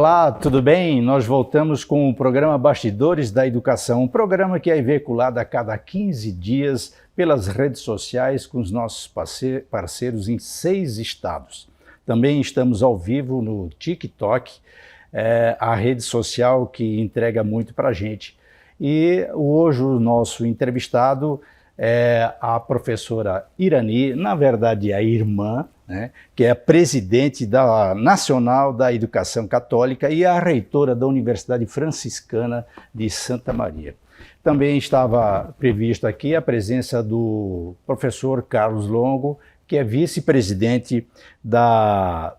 Olá, tudo bem? Nós voltamos com o programa Bastidores da Educação, um programa que é veiculado a cada 15 dias pelas redes sociais com os nossos parceiros em 6 estados. Também estamos ao vivo no TikTok, a rede social que entrega muito para a gente. E hoje o nosso entrevistado é a professora Irani, na verdade a irmã, né, que é presidente da Nacional da Educação Católica e a reitora da Universidade Franciscana de Santa Maria. Também estava previsto aqui a presença do professor Carlos Longo, que é vice-presidente da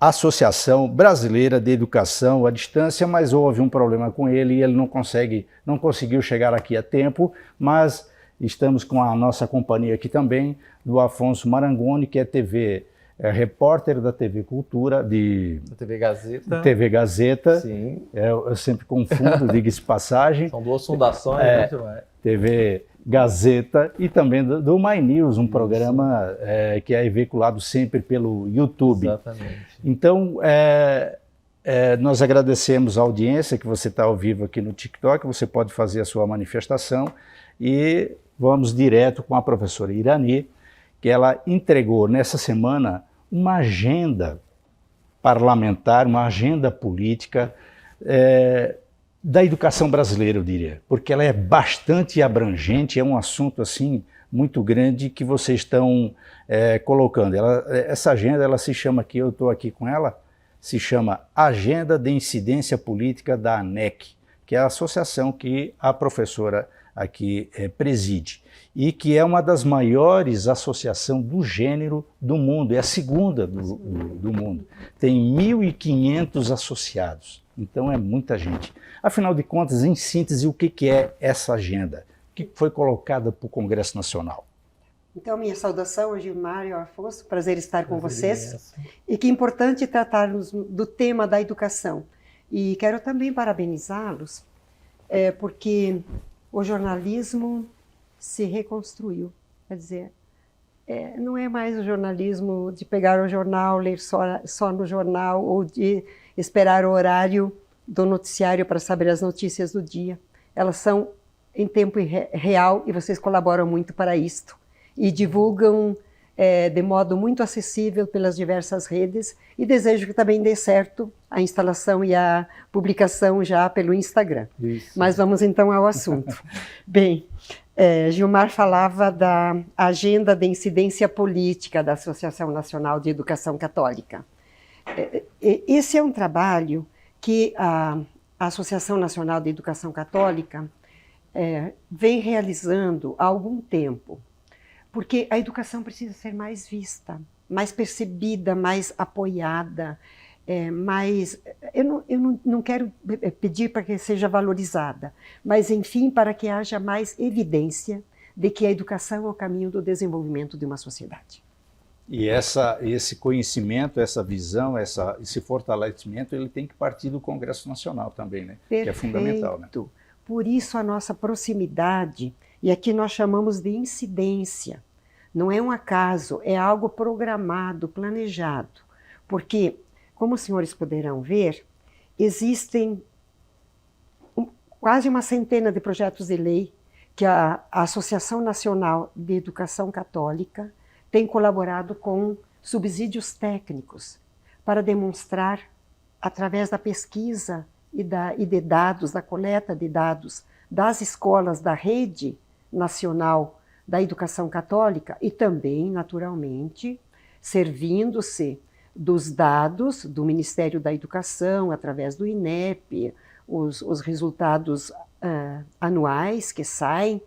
Associação Brasileira de Educação à Distância, mas houve um problema com ele e ele não conseguiu chegar aqui a tempo, mas estamos com a nossa companhia aqui também, do Afonso Marangoni, que é repórter da TV Cultura, da TV Gazeta. TV Gazeta. Sim. Eu sempre confundo, diga-se passagem. São duas fundações, né? TV Gazeta e também do My News, um programa que é veiculado sempre pelo YouTube. Exatamente. Então, nós agradecemos a audiência que você está ao vivo aqui no TikTok, você pode fazer a sua manifestação e vamos direto com a professora Irani, que ela entregou nessa semana uma agenda parlamentar, uma agenda política da educação brasileira, eu diria, porque ela é bastante abrangente, é um assunto assim muito grande que vocês estão colocando. Essa agenda, ela se chama aqui, eu estou aqui com ela, se chama Agenda de Incidência Política da ANEC, que é a associação que a professora aqui preside, e que é uma das maiores associações do gênero do mundo, é a segunda do mundo. Tem 1.500 associados, então é muita gente. Afinal de contas, em síntese, o que é essa agenda? O que foi colocada para o Congresso Nacional? Então, minha saudação a Gilmar e ao Afonso, prazer estar com vocês. E que importante tratarmos do tema da educação. E quero também parabenizá-los, porque o jornalismo se reconstruiu. Quer dizer, não é mais o jornalismo de pegar o jornal, ler só no jornal, ou de esperar o horário do noticiário para saber as notícias do dia. Elas são em tempo real e vocês colaboram muito para isto. E divulgam de modo muito acessível pelas diversas redes, e desejo que também dê certo a instalação e a publicação já pelo Instagram. Isso. Mas vamos então ao assunto. Bem, Gilmar falava da Agenda de Incidência Política da Associação Nacional de Educação Católica. Esse é um trabalho que a Associação Nacional de Educação Católica vem realizando há algum tempo, porque a educação precisa ser mais vista, mais percebida, mais apoiada, eu não quero pedir para que seja valorizada, mas, enfim, para que haja mais evidência de que a educação é o caminho do desenvolvimento de uma sociedade. E esse conhecimento, essa visão, esse fortalecimento, ele tem que partir do Congresso Nacional também, né? Perfeito. Que é fundamental, né? Por isso a nossa proximidade, e aqui nós chamamos de incidência. Não é um acaso, é algo programado, planejado. Porque, como os senhores poderão ver, existem quase uma centena de projetos de lei que a Associação Nacional de Educação Católica tem colaborado com subsídios técnicos para demonstrar, através da pesquisa e de dados, da coleta de dados das escolas da rede nacional da educação católica e também, naturalmente, servindo-se dos dados do Ministério da Educação, através do INEP, os resultados anuais que saem,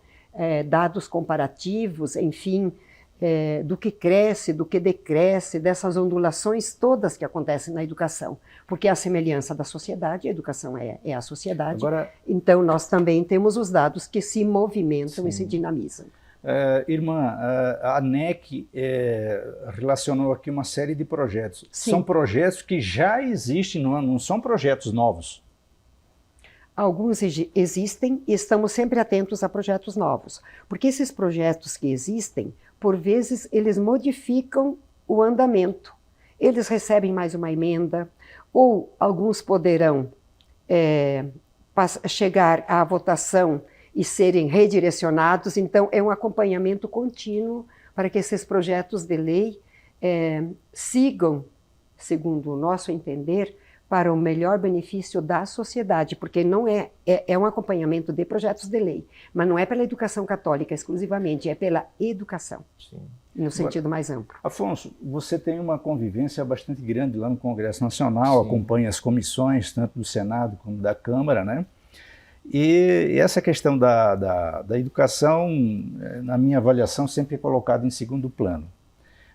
dados comparativos, enfim, do que cresce, do que decresce, dessas ondulações todas que acontecem na educação. Porque a semelhança da sociedade, a educação é a sociedade, agora, então nós também temos os dados que se movimentam e se dinamizam. Irmã, a ANEC relacionou aqui uma série de projetos. Sim. São projetos que já existem, não são projetos novos. Alguns existem e estamos sempre atentos a projetos novos, porque esses projetos que existem, por vezes, eles modificam o andamento. eles recebem mais uma emenda, ou alguns poderão chegar à votação e serem redirecionados. Então, é um acompanhamento contínuo para que esses projetos de lei sigam, segundo o nosso entender, para o melhor benefício da sociedade, porque não é um acompanhamento de projetos de lei, mas não é pela educação católica exclusivamente, é pela educação, sim, no sentido mais amplo. Afonso, você tem uma convivência bastante grande lá no Congresso Nacional, sim, acompanha as comissões, tanto do Senado como da Câmara, né? E essa questão da educação, na minha avaliação, sempre é colocada em segundo plano.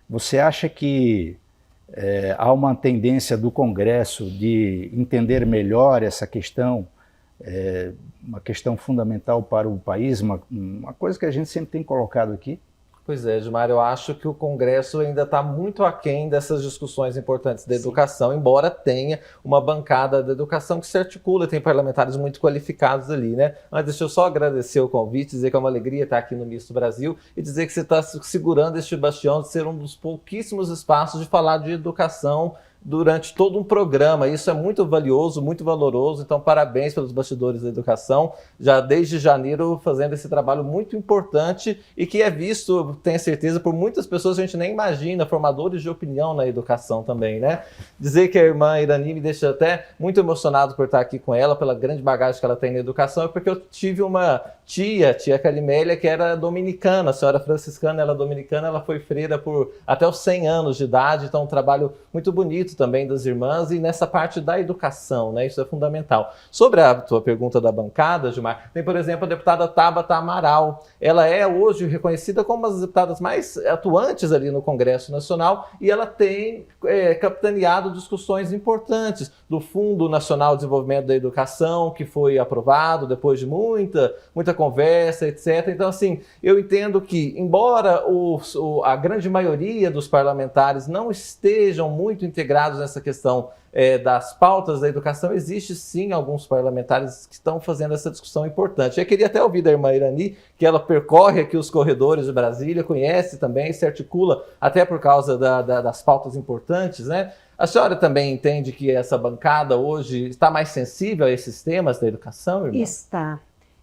Você acha que há uma tendência do Congresso de entender melhor essa questão, uma questão fundamental para o país, uma coisa que a gente sempre tem colocado aqui? Pois é, Gilmar, eu acho que o Congresso ainda está muito aquém dessas discussões importantes da educação, sim, embora tenha uma bancada da educação que se articula, tem parlamentares muito qualificados ali, né? Mas deixa eu só agradecer o convite, dizer que é uma alegria estar aqui no Misto Brasil e dizer que você está segurando este bastião de ser um dos pouquíssimos espaços de falar de educação durante todo um programa. Isso é muito valioso, muito valoroso, então parabéns pelos bastidores da educação, já desde janeiro fazendo esse trabalho muito importante e que é visto, tenho certeza, por muitas pessoas, a gente nem imagina, formadores de opinião na educação também, né? Dizer que a irmã Irani me deixa até muito emocionado por estar aqui com ela, pela grande bagagem que ela tem na educação, é porque eu tive uma tia Calimélia, que era dominicana, a senhora franciscana, ela dominicana, ela foi freira por até os 100 anos de idade, então um trabalho muito bonito também das irmãs e nessa parte da educação, né? Isso é fundamental. Sobre a tua pergunta da bancada, Gilmar, tem, por exemplo, a deputada Tabata Amaral. Ela é hoje reconhecida como uma das deputadas mais atuantes ali no Congresso Nacional e ela tem capitaneado discussões importantes do Fundo Nacional de Desenvolvimento da Educação, que foi aprovado depois de muita conversa, etc. Então, assim, eu entendo que, embora a grande maioria dos parlamentares não estejam muito integrados nessa questão das pautas da educação, existe sim alguns parlamentares que estão fazendo essa discussão importante. Eu queria até ouvir da irmã Irani, que ela percorre aqui os corredores de Brasília, conhece também, se articula até por causa das pautas importantes, né? A senhora também entende que essa bancada hoje está mais sensível a esses temas da educação, irmã?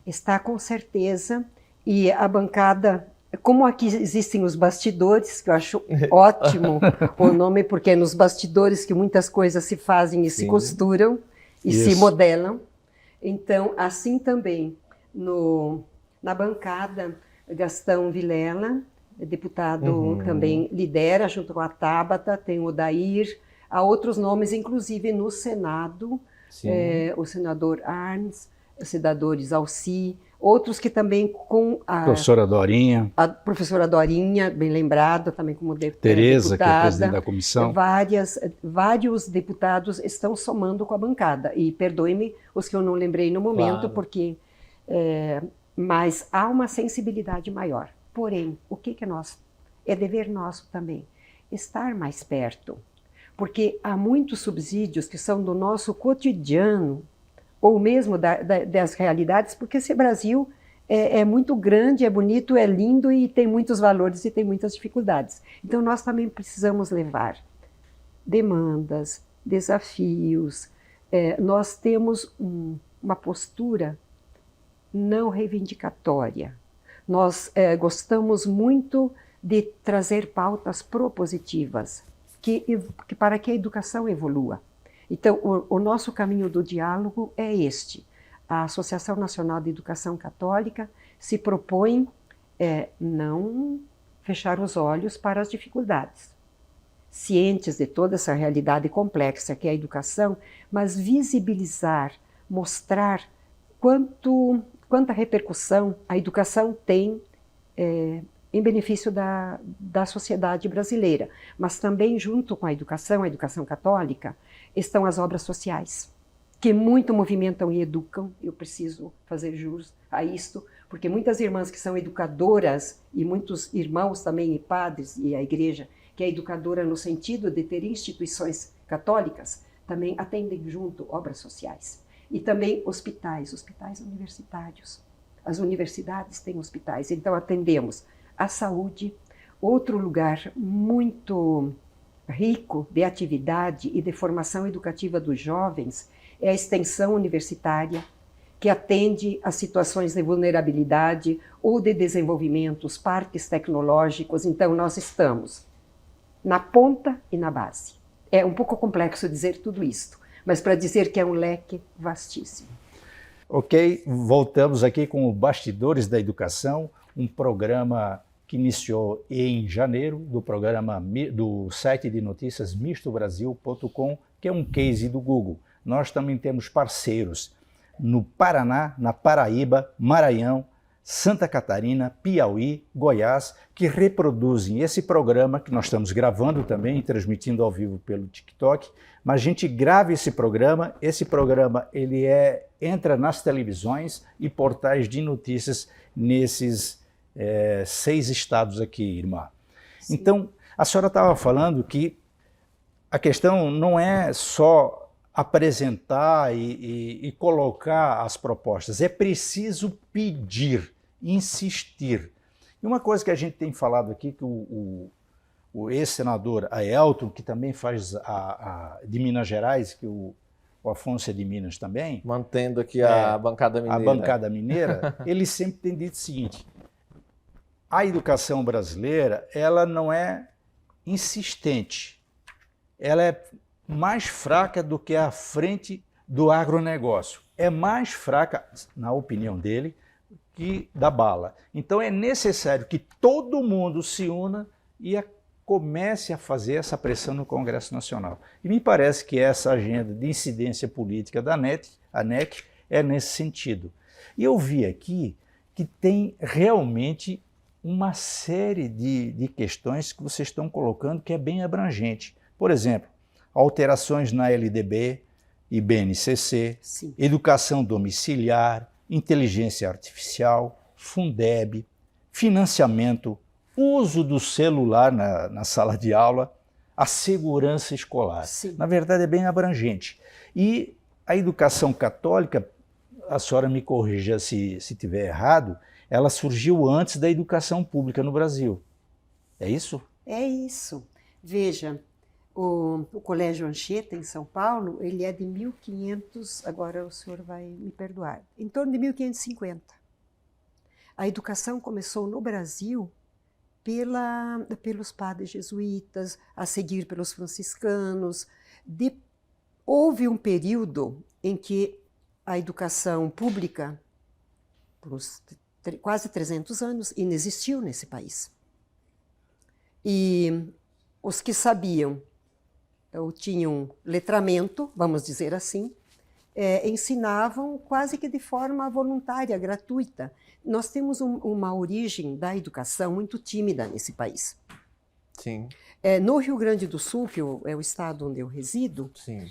Está com certeza, e a bancada, como aqui existem os bastidores, que eu acho ótimo o nome, porque é nos bastidores que muitas coisas se fazem e sim, se costuram e isso, se modelam. Então, assim também, na bancada, Gastão Vilela, deputado, também lidera, junto com a Tabata, tem o Odair, há outros nomes, inclusive no Senado, o senador Arns, os senadores Alci, outros que também com a professora Dorinha. A professora Dorinha, bem lembrada, também como deputada. Tereza, que é presidente da comissão. Vários deputados estão somando com a bancada. E perdoe-me os que eu não lembrei no momento, claro, porque... mas há uma sensibilidade maior. Porém, o que é nosso? É dever nosso também estar mais perto. Porque há muitos subsídios que são do nosso cotidiano, ou mesmo das realidades, porque esse Brasil é muito grande, é bonito, é lindo e tem muitos valores e tem muitas dificuldades. Então nós também precisamos levar demandas, desafios. Nós temos uma postura não reivindicatória. Nós gostamos muito de trazer pautas propositivas para que a educação evolua. Então, o nosso caminho do diálogo é este. A Associação Nacional de Educação Católica se propõe não fechar os olhos para as dificuldades, cientes de toda essa realidade complexa que é a educação, mas visibilizar, mostrar quanta repercussão a educação tem em benefício da sociedade brasileira. Mas também junto com a educação católica, estão as obras sociais, que muito movimentam e educam. Eu preciso fazer jus a isto, porque muitas irmãs que são educadoras, e muitos irmãos também, e padres, e a igreja, que é educadora no sentido de ter instituições católicas, também atendem junto obras sociais. E também hospitais universitários. As universidades têm hospitais, então atendemos a saúde. Outro lugar muito rico de atividade e de formação educativa dos jovens é a extensão universitária, que atende a situações de vulnerabilidade ou de desenvolvimento, os parques tecnológicos. Então, nós estamos na ponta e na base. É um pouco complexo dizer tudo isto, mas para dizer que é um leque vastíssimo. Ok, voltamos aqui com o Bastidores da Educação, um programa que iniciou em janeiro, do site de notícias mistobrasil.com, que é um case do Google. Nós também temos parceiros no Paraná, na Paraíba, Maranhão, Santa Catarina, Piauí, Goiás, que reproduzem esse programa que nós estamos gravando também e transmitindo ao vivo pelo TikTok, mas a gente grava esse programa ele entra nas televisões e portais de notícias nesses 6 estados aqui, irmã. Sim. Então, a senhora estava falando que a questão não é só apresentar e colocar as propostas, é preciso pedir, insistir. E uma coisa que a gente tem falado aqui, que o ex-senador Aelton, que também faz de Minas Gerais, que o Afonso é de Minas também. Mantendo aqui a bancada mineira. A bancada mineira, ele sempre tem dito o seguinte: a educação brasileira, ela não é insistente, ela é mais fraca do que a frente do agronegócio. É mais fraca, na opinião dele, que da bala. Então é necessário que todo mundo se una e comece a fazer essa pressão no Congresso Nacional. E me parece que essa agenda de incidência política da ANEC é nesse sentido. E eu vi aqui que tem realmente uma série de questões que vocês estão colocando que é bem abrangente. Por exemplo, alterações na LDB e BNCC, sim, educação domiciliar, inteligência artificial, Fundeb, financiamento, uso do celular na sala de aula, a segurança escolar. Sim. Na verdade, é bem abrangente. E a educação católica, a senhora me corrija se estiver errado, ela surgiu antes da educação pública no Brasil. É isso? É isso. Veja, o Colégio Anchieta, em São Paulo, ele é de 1500, agora o senhor vai me perdoar, em torno de 1550. A educação começou no Brasil pelos padres jesuítas, a seguir pelos franciscanos. Houve um período em que a educação pública, por quase 300 anos, inexistiu nesse país. E os que sabiam ou tinham letramento, vamos dizer assim, ensinavam quase que de forma voluntária, gratuita. Nós temos uma origem da educação muito tímida nesse país. Sim. No Rio Grande do Sul, que é o estado onde eu resido, sim,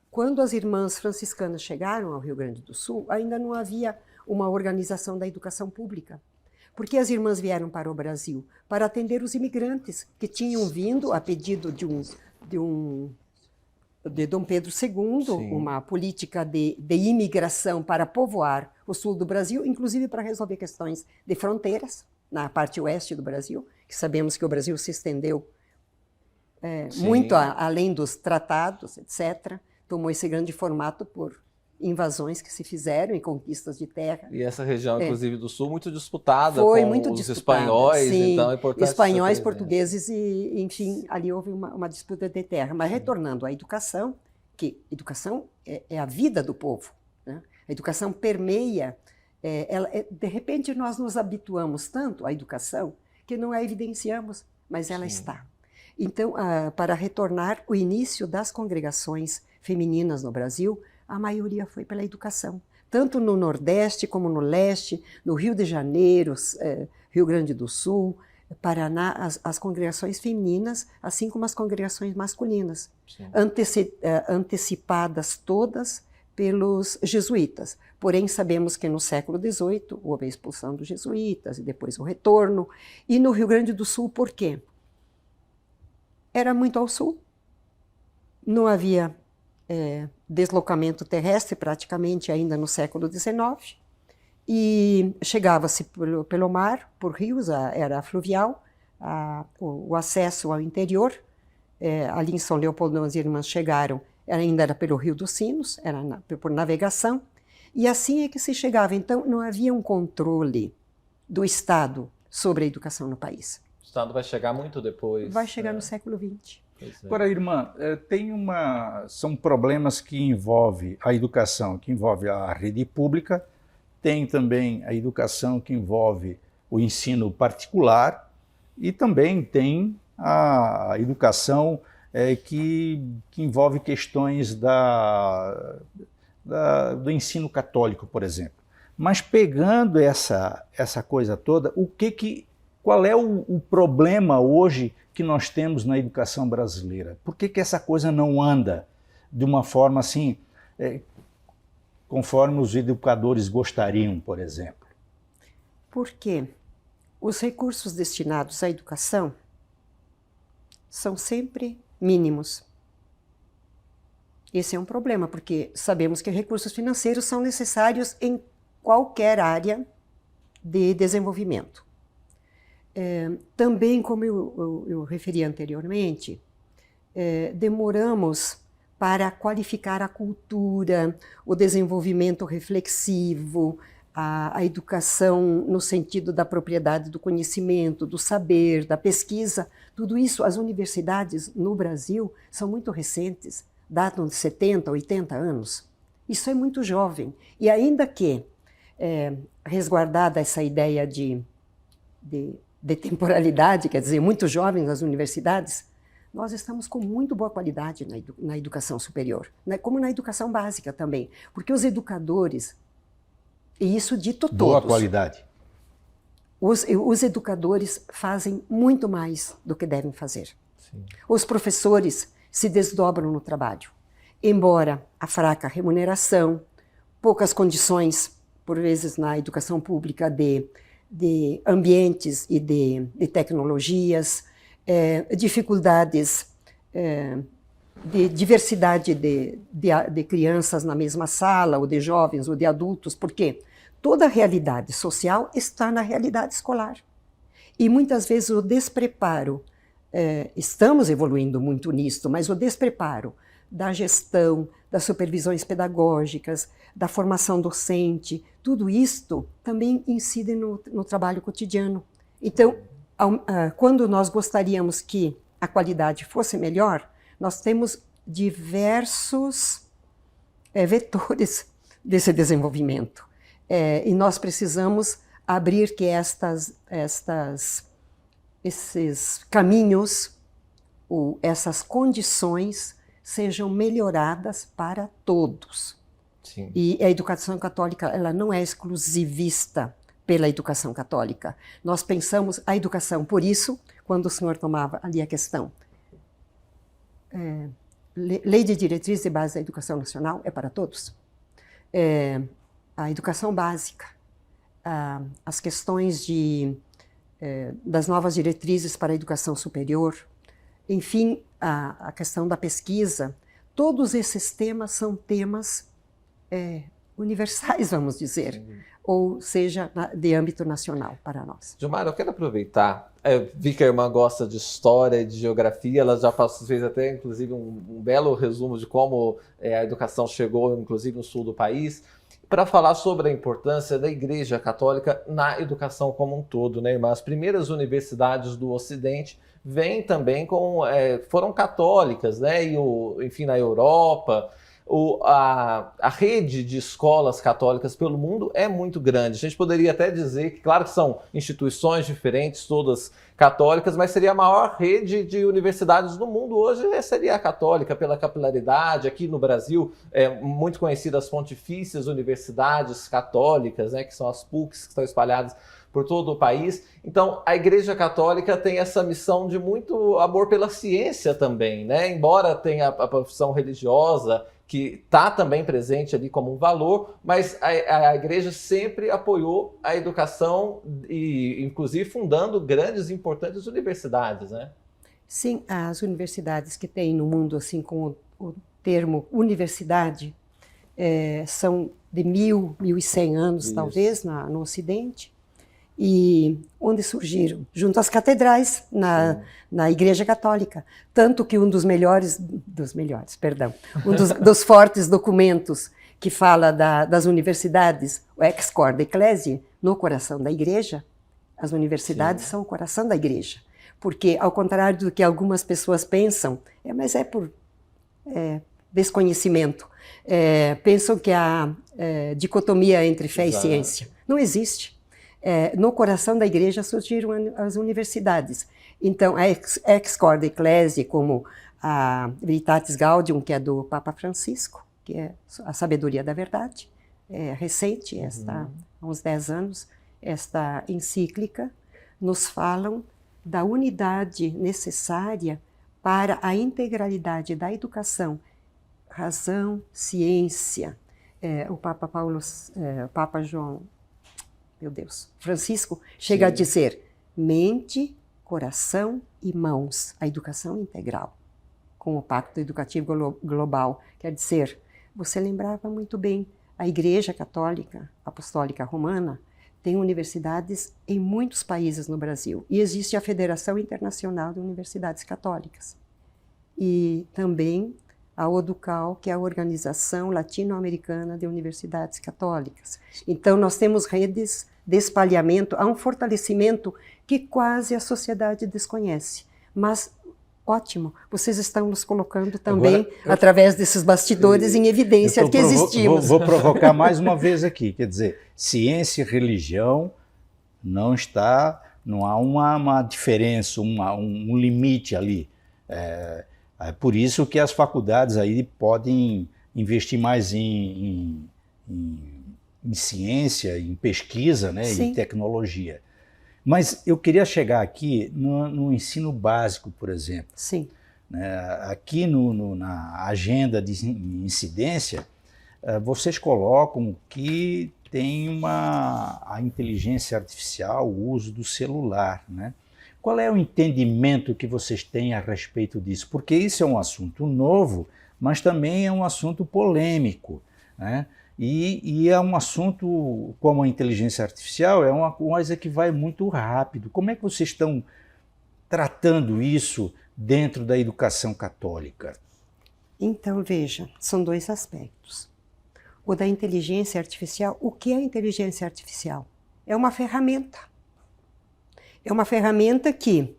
quando as irmãs franciscanas chegaram ao Rio Grande do Sul, ainda não havia uma organização da educação pública. Porque as irmãs vieram para o Brasil para atender os imigrantes que tinham vindo a pedido de Dom Pedro II, sim, uma política de imigração para povoar o sul do Brasil, inclusive para resolver questões de fronteiras na parte oeste do Brasil, que sabemos que o Brasil se estendeu muito além dos tratados, etc. Tomou esse grande formato por invasões que se fizeram e conquistas de terra. E essa região, inclusive, do sul, muito disputada foi com muito os disputada, espanhóis, sim, então é importante... Espanhóis, portugueses e, enfim, ali houve uma disputa de terra. Mas retornando à educação, que educação é a vida do povo, né? A educação permeia, de repente nós nos habituamos tanto à educação que não a evidenciamos, mas ela, sim, está. Então, para retornar, o início das congregações femininas no Brasil, a maioria foi pela educação, tanto no Nordeste como no Leste, no Rio de Janeiro, Rio Grande do Sul, Paraná, as congregações femininas, assim como as congregações masculinas, antecipadas todas pelos jesuítas. Porém, sabemos que no século XVIII houve a expulsão dos jesuítas e depois o retorno. E no Rio Grande do Sul, por quê? Era muito ao sul, não havia deslocamento terrestre praticamente ainda no século XIX, e chegava-se pelo mar, por rios, era fluvial, o acesso ao interior ali em São Leopoldo, as irmãs chegaram, ainda era pelo Rio dos Sinos, era por navegação, e assim é que se chegava. Então, não havia um controle do Estado sobre a educação no país. O Estado vai chegar muito depois. Vai chegar no século XX. Agora, irmã, são problemas que envolvem a educação, que envolve a rede pública, tem também a educação que envolve o ensino particular e também tem a educação que envolve questões do ensino católico, por exemplo. Mas pegando essa coisa toda, qual é o problema hoje que nós temos na educação brasileira? Por que essa coisa não anda de uma forma assim, conforme os educadores gostariam, por exemplo? Porque os recursos destinados à educação são sempre mínimos. Esse é um problema, porque sabemos que recursos financeiros são necessários em qualquer área de desenvolvimento. Também, como eu referi anteriormente, demoramos para qualificar a cultura, o desenvolvimento reflexivo, a educação no sentido da propriedade do conhecimento, do saber, da pesquisa. Tudo isso, as universidades no Brasil são muito recentes, datam de 70, 80 anos. Isso é muito jovem. E ainda que, resguardada essa ideia de temporalidade, quer dizer, muito jovens nas universidades, nós estamos com muito boa qualidade na educação superior, né? Como na educação básica também, porque os educadores, e isso dito todos... Boa qualidade. Os educadores fazem muito mais do que devem fazer. Sim. Os professores se desdobram no trabalho, embora a fraca remuneração, poucas condições, por vezes na educação pública, de ambientes e de tecnologias, dificuldades de diversidade de crianças na mesma sala, ou de jovens, ou de adultos, porque toda a realidade social está na realidade escolar. E muitas vezes o despreparo, estamos evoluindo muito nisso, mas o despreparo da gestão, das supervisões pedagógicas, da formação docente, tudo isto também incide no trabalho cotidiano. Então, quando nós gostaríamos que a qualidade fosse melhor, nós temos diversos vetores desse desenvolvimento. E nós precisamos abrir que esses caminhos, ou essas condições, sejam melhoradas para todos. Sim. E a educação católica, ela não é exclusivista pela educação católica. Nós pensamos a educação, por isso, quando o senhor tomava ali a questão, Lei de Diretrizes e Bases da Educação Nacional é para todos. A educação básica, as questões das novas diretrizes para a educação superior, enfim, a questão da pesquisa, todos esses temas são temas universais, vamos dizer, sim, ou seja, de âmbito nacional para nós. Gilmara, eu quero aproveitar, eu vi que a irmã gosta de história e de geografia, ela já fez até, inclusive, um belo resumo de como a educação chegou, inclusive, no sul do país, para falar sobre a importância da Igreja Católica na educação como um todo, né, irmã? As primeiras universidades do Ocidente vêm também foram católicas, né? Enfim, na Europa, a rede de escolas católicas pelo mundo é muito grande. A gente poderia até dizer que, claro que são instituições diferentes, todas católicas, mas seria a maior rede de universidades do mundo hoje, seria a católica, pela capilaridade. Aqui no Brasil, muito conhecidas as pontifícias universidades católicas, né, que são as PUCs, que estão espalhadas por todo o país. Então, a Igreja Católica tem essa missão de muito amor pela ciência também, né? Embora tenha a profissão religiosa, que está também presente ali como um valor, mas a Igreja sempre apoiou a educação e, inclusive, fundando grandes e importantes universidades, né? Sim, as universidades que tem no mundo, assim, com o termo universidade, são de 1.100 anos, isso, talvez, no Ocidente. e onde surgiram? Junto às catedrais, na Igreja Católica. Tanto que um dos fortes documentos que fala das universidades, o Ex Corde Ecclesiae, no coração da Igreja, as universidades são o coração da Igreja. Porque, ao contrário do que algumas pessoas pensam, mas é por desconhecimento, pensam que há dicotomia entre fé e ciência. Não existe. No coração da Igreja surgiram as universidades. Então, a Ex Corde Ecclesiae, como a Veritatis Gaudium, que é do Papa Francisco, que é a sabedoria da verdade, recente, há uns 10 anos, esta encíclica, nos falam da unidade necessária para a integralidade da educação, razão, ciência. O Papa Francisco chega a dizer mente, coração e mãos, a educação integral, com o Pacto Educativo Global. Quer dizer, você lembrava muito bem, a Igreja Católica Apostólica Romana tem universidades em muitos países no Brasil e existe a Federação Internacional de Universidades Católicas. E também a ODUCAL, que é a Organização Latino-Americana de Universidades Católicas. Então, nós temos redes de espalhamento, há um fortalecimento que quase a sociedade desconhece. Mas, ótimo, vocês estão nos colocando também, através desses bastidores, em evidência de que existimos. Vou provocar mais uma vez aqui, quer dizer, ciência e religião não há uma diferença, um limite ali. É por isso que as faculdades aí podem investir mais em ciência, em pesquisa, né, em tecnologia. Mas eu queria chegar aqui no ensino básico, por exemplo. Sim. Aqui na agenda de incidência, vocês colocam que tem a inteligência artificial, o uso do celular, né? Qual é o entendimento que vocês têm a respeito disso? Porque isso é um assunto novo, mas também é um assunto polêmico, né? E é um assunto, como a inteligência artificial, é uma coisa que vai muito rápido. Como é que vocês estão tratando isso dentro da educação católica? Então, veja, são 2 aspectos. O da inteligência artificial, o que é inteligência artificial? É uma ferramenta. É uma ferramenta que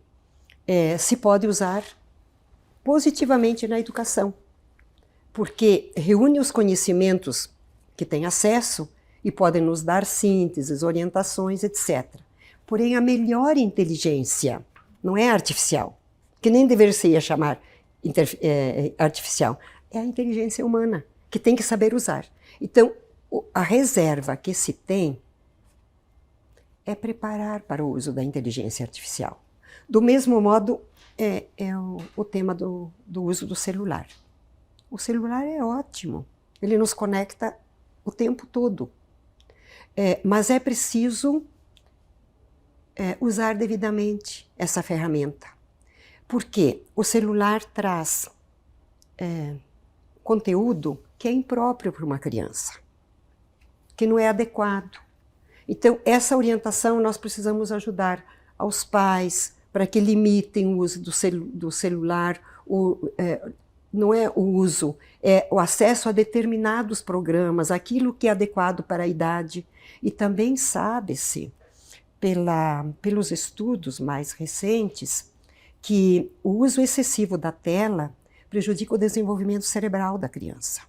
se pode usar positivamente na educação, porque reúne os conhecimentos que tem acesso e podem nos dar sínteses, orientações, etc. Porém, a melhor inteligência não é artificial, que nem deveria chamar artificial, é a inteligência humana, que tem que saber usar. Então, a reserva que se tem é preparar para o uso da inteligência artificial. Do mesmo modo, o tema do uso do celular. O celular é ótimo, ele nos conecta o tempo todo, mas é preciso usar devidamente essa ferramenta, porque o celular traz conteúdo que é impróprio para uma criança, que não é adequado. Então, essa orientação nós precisamos ajudar aos pais para que limitem o uso do celular, não é o uso, é o acesso a determinados programas, aquilo que é adequado para a idade. E também sabe-se, pelos estudos mais recentes, que o uso excessivo da tela prejudica o desenvolvimento cerebral da criança.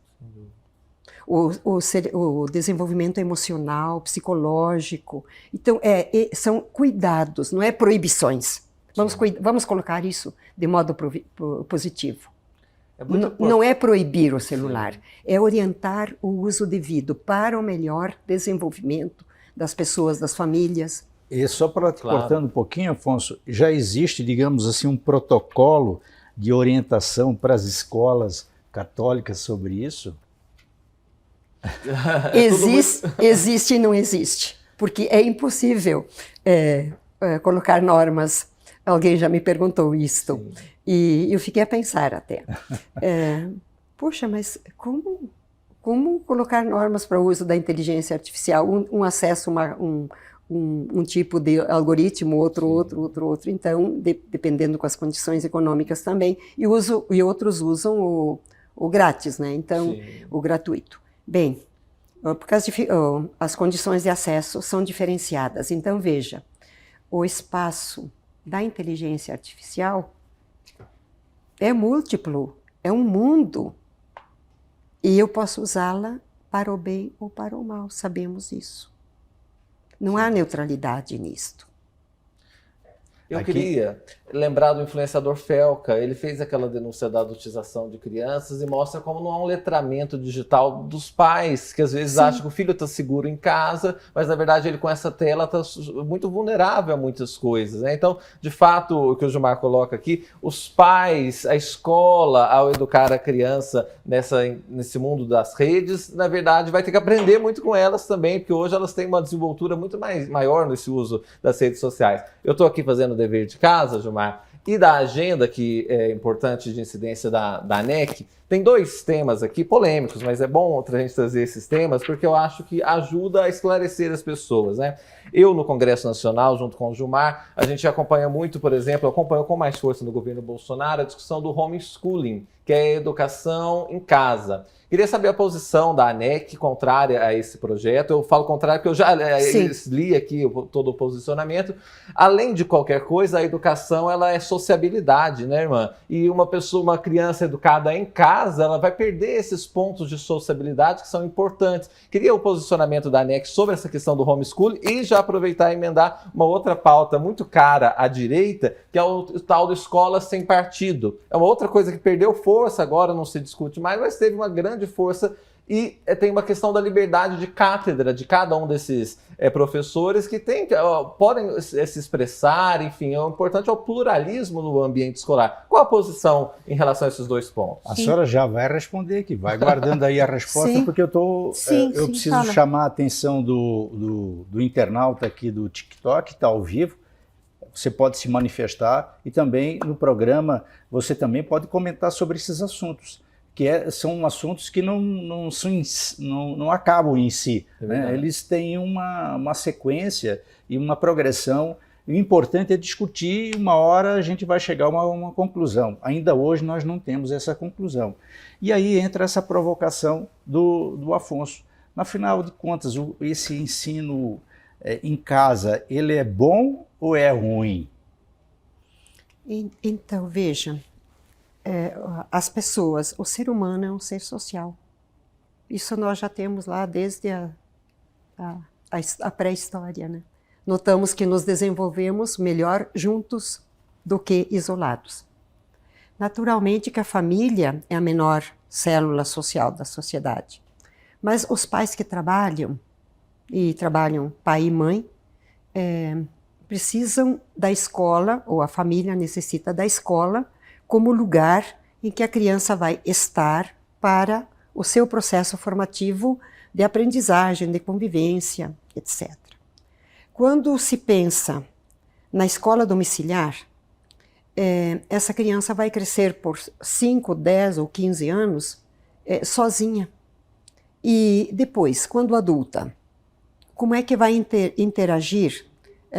O desenvolvimento emocional, psicológico. Então, são cuidados, não é proibições. Vamos colocar isso de modo positivo. Não é proibir o celular, é orientar o uso devido para o melhor desenvolvimento das pessoas, das famílias. E só para te cortando um pouquinho, Afonso, já existe, digamos assim, um protocolo de orientação para as católicas sobre isso? Existe e não existe, porque é impossível colocar normas. Alguém já me perguntou isto. Sim. E eu fiquei a pensar até. Poxa, mas como colocar normas para o uso da inteligência artificial, um acesso, um tipo de algoritmo, outro. Então, dependendo com as condições econômicas também. E outros usam o grátis, né? Então, sim, o gratuito. Bem, por causa as condições de acesso são diferenciadas. Então, veja, o espaço da inteligência artificial é múltiplo, é um mundo. E eu posso usá-la para o bem ou para o mal, sabemos isso. Não há neutralidade nisto. Eu queria lembrar do influenciador Felca. Ele fez aquela denúncia da adultização de crianças e mostra como não há um letramento digital dos pais, que às vezes acham que o filho está seguro em casa, mas na verdade ele com essa tela está muito vulnerável a muitas coisas, né? Então, de fato, o que o Gilmar coloca aqui, os pais, a escola, ao educar a criança nesse mundo das redes, na verdade vai ter que aprender muito com elas também, porque hoje elas têm uma desenvoltura muito maior nesse uso das redes sociais. Eu estou aqui fazendo o dever de casa, Gilmar, e da agenda, que é importante, de incidência da ANEC. Tem 2 temas aqui polêmicos, mas é bom a gente trazer esses temas porque eu acho que ajuda a esclarecer as pessoas, né? Eu, no Congresso Nacional, junto com o Gilmar, a gente acompanha muito, por exemplo, acompanhou com mais força no governo Bolsonaro a discussão do homeschooling, que é a educação em casa. Queria saber a posição da ANEC contrária a esse projeto. Eu falo contrário porque eu já li aqui todo o posicionamento. Além de qualquer coisa, a educação ela é sociabilidade, né, irmã? E uma criança educada em casa, ela vai perder esses pontos de sociabilidade que são importantes. Queria o posicionamento da ANEC sobre essa questão do homeschooling e já aproveitar e emendar uma outra pauta muito cara à direita, que é o tal do escola sem partido. É uma outra coisa que perdeu força agora, não se discute mais, mas teve uma grande força e tem uma questão da liberdade de cátedra de cada um desses professores que podem se expressar, enfim, o importante é o pluralismo no ambiente escolar. Qual a posição em relação a esses 2 pontos? A senhora já vai responder aqui, vai guardando aí a resposta, porque eu preciso fala. chamar a atenção do internauta aqui do TikTok, que está ao vivo. Você pode se manifestar e também no programa você também pode comentar sobre esses assuntos, que são assuntos que não acabam em si, né? Eles têm uma sequência e uma progressão, e o importante é discutir, uma hora a gente vai chegar a uma conclusão. Ainda hoje nós não temos essa conclusão. E aí entra essa provocação do Afonso. Na final de contas, esse ensino em casa, ele é bom ou é ruim? Então, veja, as pessoas, o ser humano é um ser social. Isso nós já temos lá desde a pré-história, né? Notamos que nos desenvolvemos melhor juntos do que isolados. Naturalmente que a família é a menor célula social da sociedade. Mas os pais que trabalham pai e mãe, precisam da escola, ou a família necessita da escola, como lugar em que a criança vai estar para o seu processo formativo de aprendizagem, de convivência, etc. Quando se pensa na escola domiciliar, essa criança vai crescer por 5, 10 ou 15 anos sozinha. E depois, quando adulta, como é que vai interagir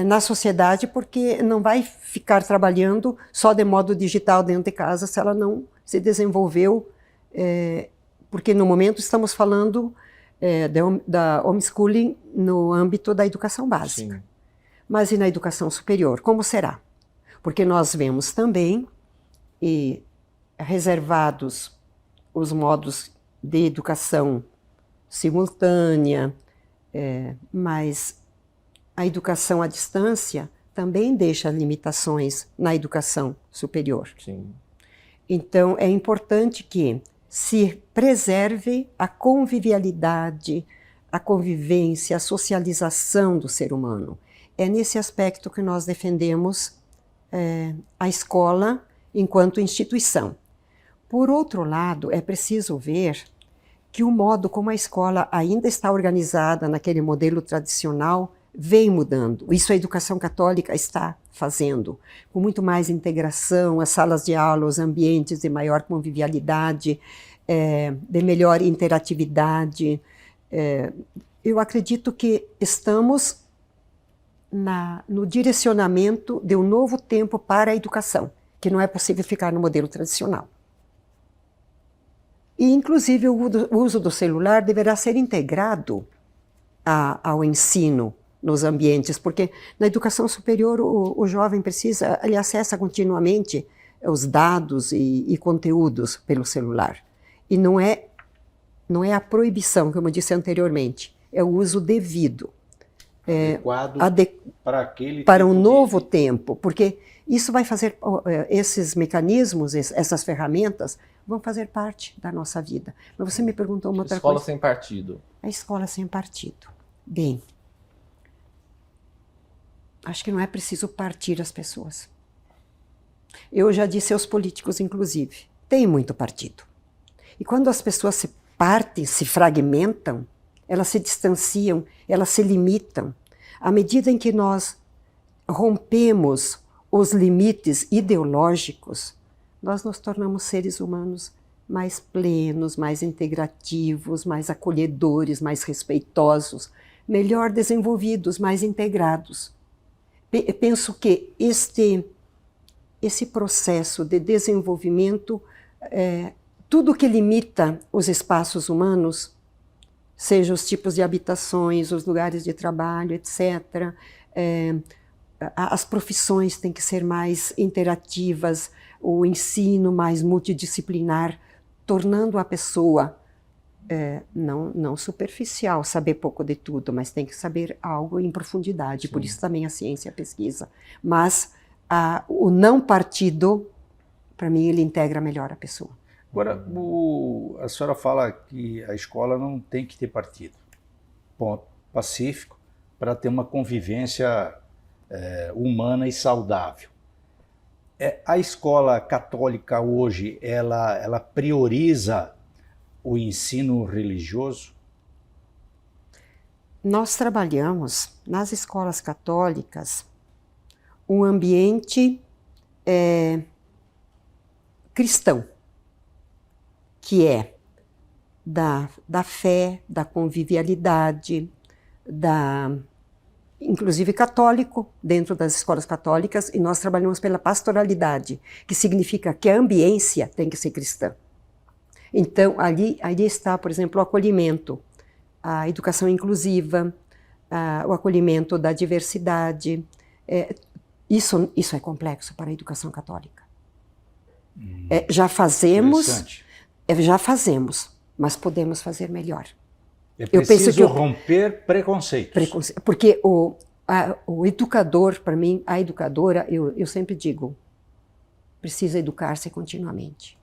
na sociedade, porque não vai ficar trabalhando só de modo digital dentro de casa se ela não se desenvolveu, porque no momento estamos falando da homeschooling no âmbito da educação básica. Sim. Mas e na educação superior, como será? Porque nós vemos também reservados os modos de educação simultânea, mas a educação à distância também deixa limitações na educação superior. Sim. Então, é importante que se preserve a convivialidade, a convivência, a socialização do ser humano. É nesse aspecto que nós defendemos a escola enquanto instituição. Por outro lado, é preciso ver que o modo como a escola ainda está organizada naquele modelo tradicional vem mudando. Isso a educação católica está fazendo, com muito mais integração, as salas de aula, os ambientes de maior convivialidade, de melhor interatividade. Eu acredito que estamos no direcionamento de um novo tempo para a educação, que não é possível ficar no modelo tradicional. E, inclusive, o uso do celular deverá ser integrado ao ensino nos ambientes, porque na educação superior o jovem precisa, ele acessa continuamente os dados e conteúdos pelo celular. E não é a proibição, como eu disse anteriormente, é o uso devido. Adequado para um novo tempo, porque isso vai fazer, esses mecanismos, essas ferramentas, vão fazer parte da nossa vida. Mas você me perguntou uma outra coisa. Escola sem partido. A escola sem partido. Bem, acho que não é preciso partir as pessoas. Eu já disse aos políticos, inclusive, tem muito partido. E quando as pessoas se partem, se fragmentam, elas se distanciam, elas se limitam. À medida em que nós rompemos os limites ideológicos, nós nos tornamos seres humanos mais plenos, mais integrativos, mais acolhedores, mais respeitosos, melhor desenvolvidos, mais integrados. Penso que esse processo de desenvolvimento, tudo que limita os espaços humanos, seja os tipos de habitações, os lugares de trabalho, etc., as profissões têm que ser mais interativas, o ensino mais multidisciplinar, tornando a pessoa não superficial, saber pouco de tudo, mas tem que saber algo em profundidade. Sim. Por isso também a ciência e a pesquisa. Mas o não partido, para mim, ele integra melhor a pessoa. Agora, a senhora fala que a escola não tem que ter partido. Ponto. Pacífico, para ter uma convivência humana e saudável. A escola católica hoje, ela prioriza o ensino religioso? Nós trabalhamos nas escolas católicas um ambiente cristão, que é da fé, da convivialidade, inclusive católico, dentro das escolas católicas, e nós trabalhamos pela pastoralidade, que significa que a ambiência tem que ser cristã. Então, ali está, por exemplo, o acolhimento, a educação inclusiva, o acolhimento da diversidade. Isso é complexo para a educação católica. Já fazemos, mas podemos fazer melhor. É preciso romper preconceitos. Porque o educador, para mim, a educadora, eu sempre digo, precisa educar-se continuamente.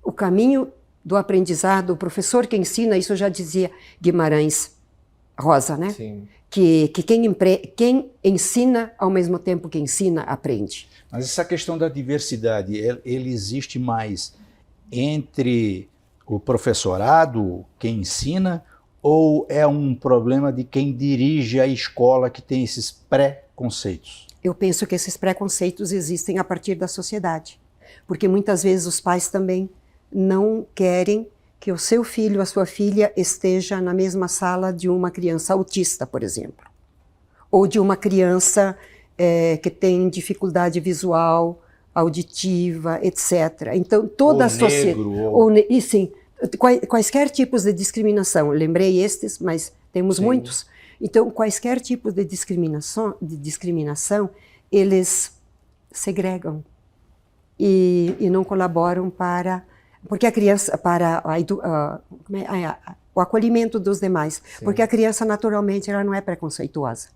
O caminho do aprendizado, o professor que ensina, isso já dizia Guimarães Rosa, né? Sim. Que quem ensina, ao mesmo tempo que ensina, aprende. Mas essa questão da diversidade, ele existe mais entre o professorado, quem ensina, ou é um problema de quem dirige a escola que tem esses preconceitos? Eu penso que esses preconceitos existem a partir da sociedade, porque muitas vezes os pais também não querem que o seu filho, a sua filha, esteja na mesma sala de uma criança autista, por exemplo, ou de uma criança que tem dificuldade visual, auditiva, etc. Então, toda a sociedade... Sim, quaisquer tipos de discriminação, lembrei estes, mas temos muitos. Então, quaisquer tipos de discriminação, eles segregam e não colaboram para... Porque a criança, para o acolhimento dos demais, sim, porque a criança naturalmente ela não é preconceituosa.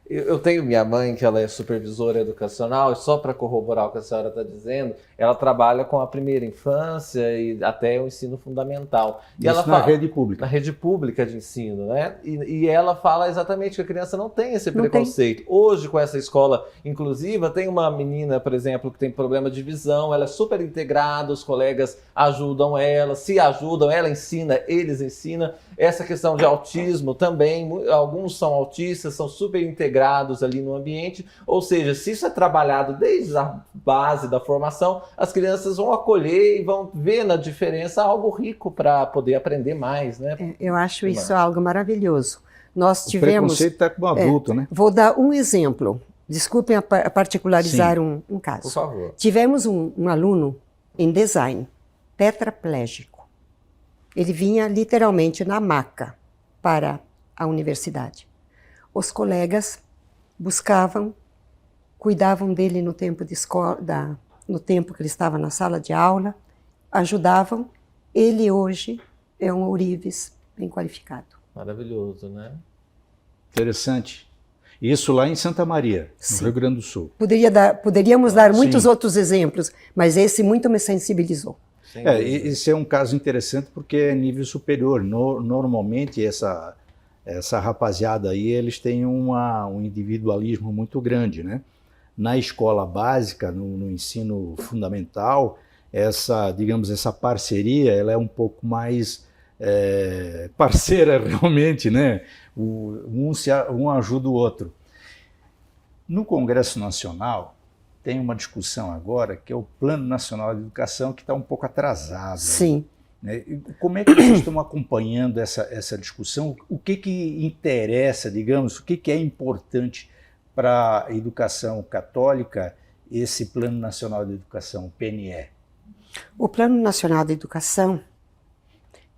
Eu tenho minha mãe, que ela é supervisora educacional, e só para corroborar o que a senhora está dizendo, ela trabalha com a primeira infância e até o ensino fundamental. E isso na rede pública. Na rede pública de ensino, né? E ela fala exatamente que a criança não tem esse preconceito. Hoje, com essa escola inclusiva, tem uma menina, por exemplo, que tem problema de visão, ela é super integrada, os colegas ajudam ela, se ajudam, ela ensina, eles ensinam. Essa questão de autismo também, alguns são autistas, são super integrados ali no ambiente, ou seja, se isso é trabalhado desde a base da formação, as crianças vão acolher e vão ver na diferença algo rico para poder aprender mais, né? Eu acho isso algo maravilhoso. Nós O tivemos... preconceito está com o adulto, né? Vou dar um exemplo. Desculpem particularizar um caso. Por favor. Tivemos um aluno em design, tetraplégico. Ele vinha literalmente na maca para a universidade. Os colegas buscavam, cuidavam dele no tempo de escola, no tempo que ele estava na sala de aula, ajudavam. Ele hoje é um ourives bem qualificado. Maravilhoso, né? Interessante. Isso lá em Santa Maria, no Sim. Rio Grande do Sul. Poderíamos dar muitos Sim. outros exemplos, mas esse muito me sensibilizou. Sem dúvida. Esse é um caso interessante porque é nível superior. Normalmente essa rapaziada aí, eles têm um individualismo muito grande, né? Na escola básica, no ensino fundamental, digamos, essa parceria, ela é um pouco mais parceira realmente, né? Um ajuda o outro. No Congresso Nacional, tem uma discussão agora que é o Plano Nacional de Educação, que está um pouco atrasado. Sim. Né? Como é que vocês estão acompanhando essa discussão? O que interessa, digamos, o que é importante para a educação católica, esse Plano Nacional de Educação, o PNE? O Plano Nacional de Educação,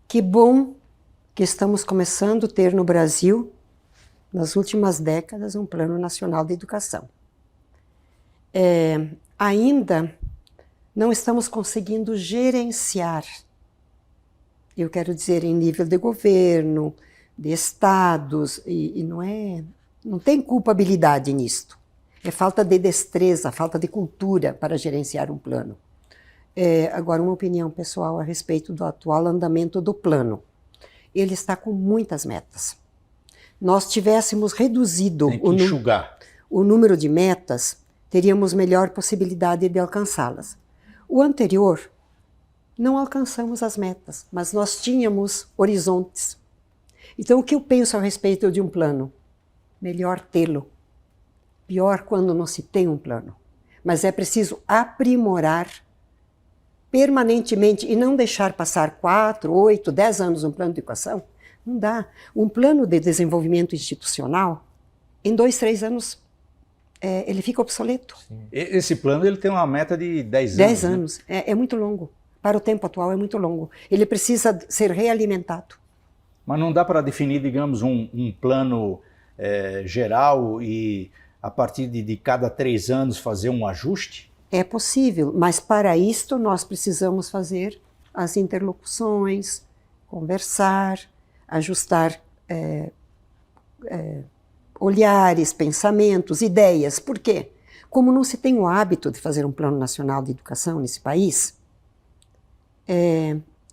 que bom que estamos começando a ter no Brasil, nas últimas décadas, um Plano Nacional de Educação. Ainda não estamos conseguindo gerenciar, eu quero dizer, em nível de governo, de estados, e não tem culpabilidade nisto. É falta de destreza, falta de cultura para gerenciar um plano. Agora, uma opinião pessoal a respeito do atual andamento do plano. Ele está com muitas metas. Nós tivéssemos reduzido Tem que enxugar. o número de metas, teríamos melhor possibilidade de alcançá-las. O anterior, não alcançamos as metas, mas nós tínhamos horizontes. Então, o que eu penso a respeito de um plano? Melhor tê-lo. Pior quando não se tem um plano. Mas é preciso aprimorar permanentemente e não deixar passar 4, 8, 10 anos um plano de educação. Não dá. Um plano de desenvolvimento institucional, em 2, 3 anos, ele fica obsoleto. Sim. Esse plano ele tem uma meta de 10 anos. 10 né? anos. É muito longo. Para o tempo atual é muito longo. Ele precisa ser realimentado. Mas não dá para definir, digamos, um plano geral e a partir de cada 3 anos fazer um ajuste? É possível, mas para isto nós precisamos fazer as interlocuções, conversar, ajustar olhares, pensamentos, ideias. Por quê? Como não se tem o hábito de fazer um plano nacional de educação nesse país,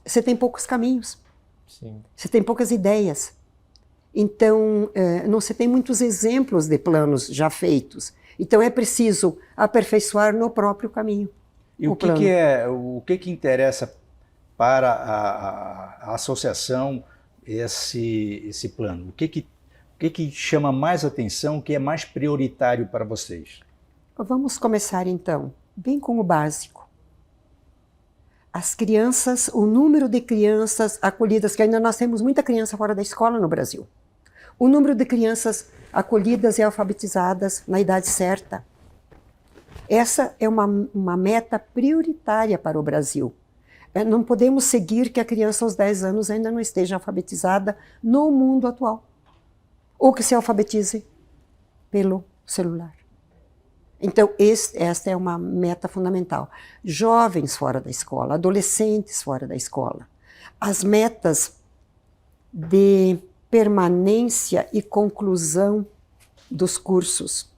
você tem poucos caminhos, Sim. você tem poucas ideias. Então, não se tem muitos exemplos de planos já feitos. Então, é preciso aperfeiçoar no próprio caminho. E o que interessa para a associação esse plano? O que chama mais atenção, o que é mais prioritário para vocês? Vamos começar, então, bem com o básico. As crianças, o número de crianças acolhidas, que ainda nós temos muita criança fora da escola no Brasil. O número de crianças acolhidas e alfabetizadas na idade certa. Essa é uma meta prioritária para o Brasil. Não podemos seguir que a criança aos 10 anos ainda não esteja alfabetizada no mundo atual. Ou que se alfabetize pelo celular. Então, esta é uma meta fundamental. Jovens fora da escola, adolescentes fora da escola. As metas de permanência e conclusão dos cursos.